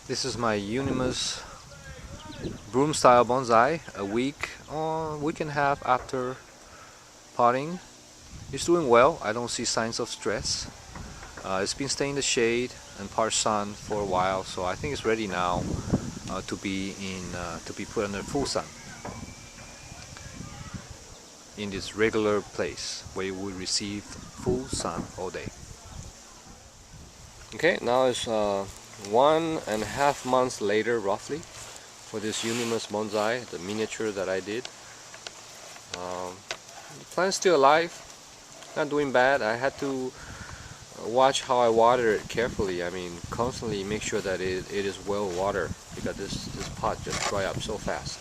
This is my Euonymus broom style bonsai a week or week and a half after potting. It's doing well. I don't see signs of stress. It's been staying in the shade and part sun for a while, so I think it's ready now to be put under full sun in this regular place where you would receive full sun all day. Okay, now it's 1.5 months later roughly for this Euonymus bonsai, the miniature that I did. The plant's still alive, not doing bad. I had to watch how I water it carefully. I mean, constantly make sure that it is well watered, because this pot just dry up so fast.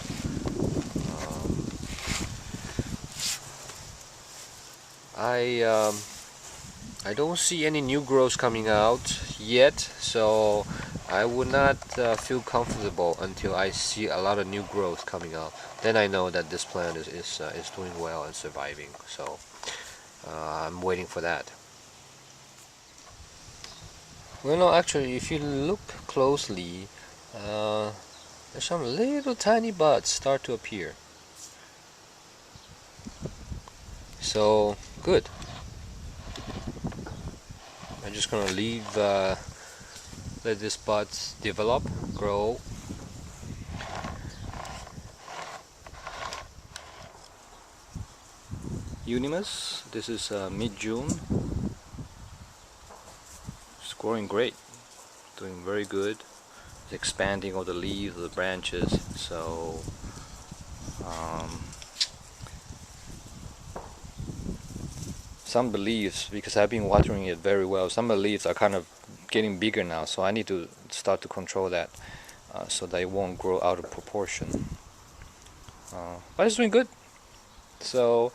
I don't see any new growths coming out yet, so I would not feel comfortable until I see a lot of new growth coming out. Then I know that this plant is doing well and surviving. So I'm waiting for that. Well, no, actually, if you look closely, there's some little tiny buds start to appear. So good. I'm just gonna let these buds develop, grow. Euonymus, this is mid-June. It's growing great, doing very good. It's expanding all the leaves, the branches. So some of the leaves, because I've been watering it very well, some of the leaves are kind of getting bigger now, so I need to start to control that so that it won't grow out of proportion. But it's doing good. So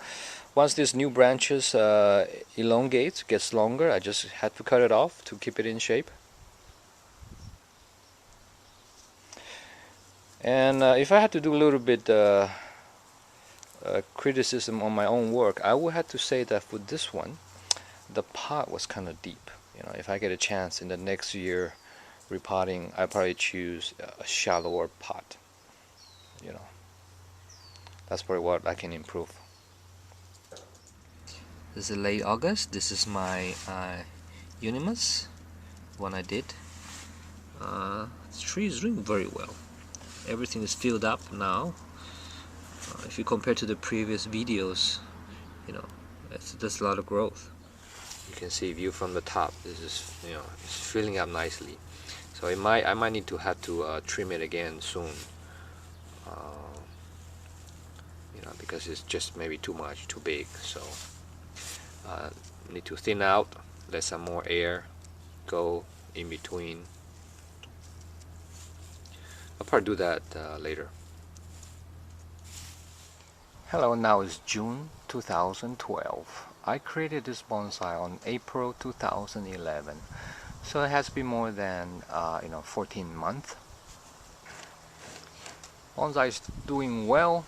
once these new branches elongate, gets longer, I just had to cut it off to keep it in shape. And if I had to do a little bit criticism on my own work, I would have to say that for this one, the pot was kind of deep. You know, if I get a chance in the next year repotting, I probably choose a shallower pot. You know, that's probably what I can improve. This is late August. This is my Euonymus, one I did. This tree is doing very well. Everything is filled up now. If you compare to the previous videos, you know, there's a lot of growth. You can see view from the top. This is, you know, it's filling up nicely. So I might need to have to trim it again soon. You know, because it's just maybe too much, too big. So need to thin out, let some more air go in between. I'll probably do that later. Hello, now it's June 2012. I created this bonsai on April 2011, so it has been more than 14 months. Bonsai is doing well.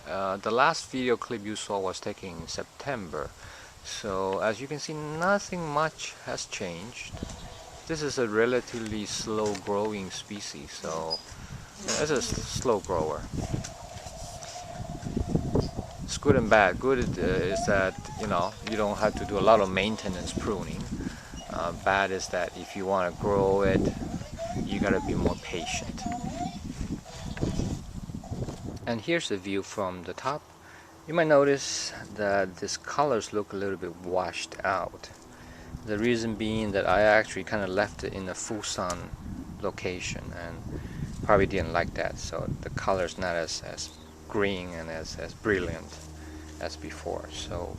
The last video clip you saw was taken in September, so as you can see, nothing much has changed. This is a relatively slow growing species, so it's a slow grower. It's good and bad. Good is that, you know, you don't have to do a lot of maintenance pruning. Bad is that if you want to grow it, you gotta be more patient. And here's the view from the top. You might notice that these colors look a little bit washed out. The reason being that I actually kind of left it in a full sun location and probably didn't like that, so the color's not as green and as brilliant as before. So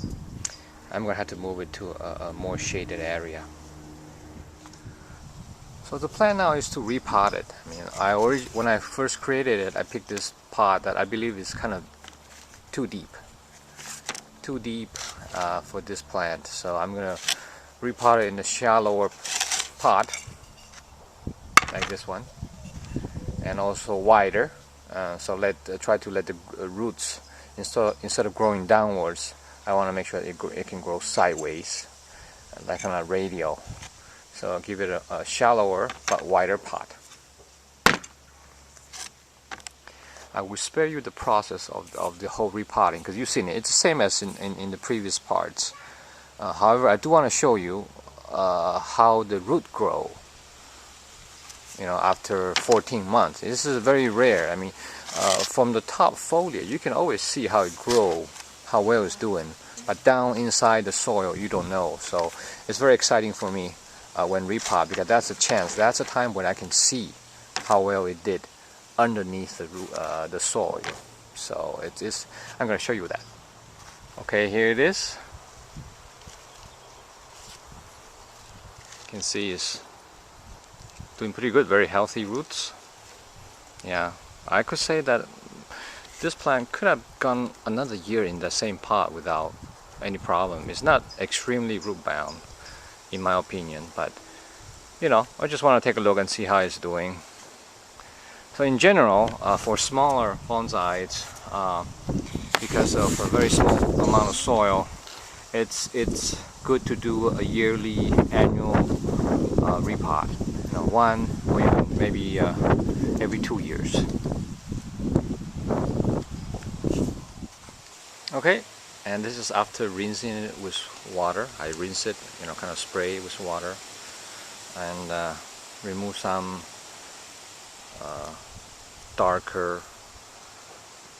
I'm gonna have to move it to a more shaded area. So the plan now is to repot it. I mean, when I first created it, I picked this pot that I believe is kind of too deep for this plant. So I'm gonna repot it in a shallower pot like this one, and also wider. So try to let the roots, instead of growing downwards, I want to make sure it can grow sideways, like kind of radial. So I'll give it a shallower but wider pot. I will spare you the process of the whole repotting, because you've seen it. It's the same as in the previous parts. However, I do want to show you how the root grow, after 14 months. This is very rare. I mean, from the top foliage, you can always see how it grow, how well it's doing. But down inside the soil, you don't know. So it's very exciting for me when repot, because that's a chance. That's a time when I can see how well it did underneath the soil. So I'm going to show you that. Okay, here it is. You can see it's doing pretty good, very healthy roots. Yeah, I could say that this plant could have gone another year in the same pot without any problem. It's not extremely root bound, in my opinion, but I just want to take a look and see how it's doing. So in general, for smaller bonsai, because of a very small amount of soil, it's good to do a yearly, annual repot. One or even maybe every 2 years. Okay, and this is after rinsing it with water. I rinse it, kind of spray it with water, and remove some darker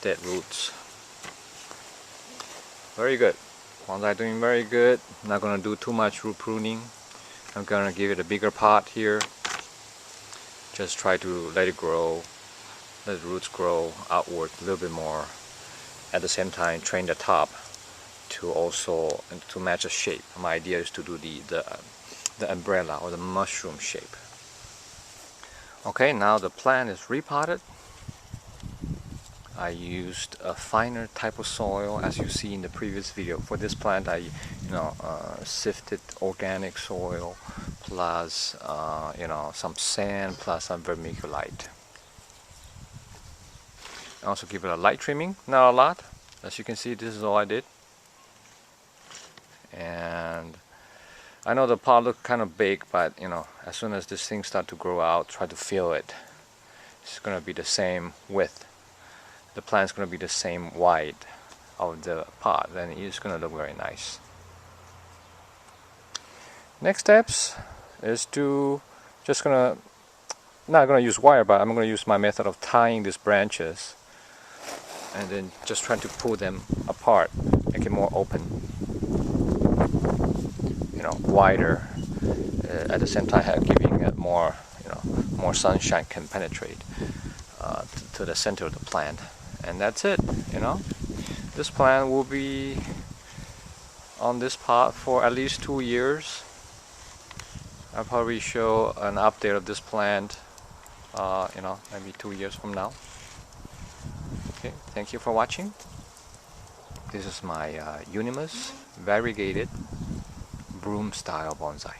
dead roots. Very good. Bonsai doing very good. Not gonna do too much root pruning. I'm gonna give it a bigger pot here. Just try to let it grow, let the roots grow outward a little bit more. At the same time, train the top to also to match the shape. My idea is to do the umbrella or the mushroom shape. Okay, now the plant is repotted. I used a finer type of soil, as you see in the previous video. For this plant, I sifted organic soil plus some sand plus some vermiculite. I also give it a light trimming, not a lot. As you can see, this is all I did. And I know the pot looks kind of big, but as soon as this thing starts to grow out, try to fill it. It's going to be the same width. The plant's going to be the same width of the pot, and it's going to look very nice. Next steps is not going to use wire, but I'm going to use my method of tying these branches and then just trying to pull them apart, make it more open, wider, at the same time giving it more sunshine can penetrate to the center of the plant. And that's it. This plant will be on this pot for at least 2 years. I'll probably show an update of this plant maybe 2 years from now. Okay, thank you for watching. This is my Euonymus Variegated Broom style bonsai.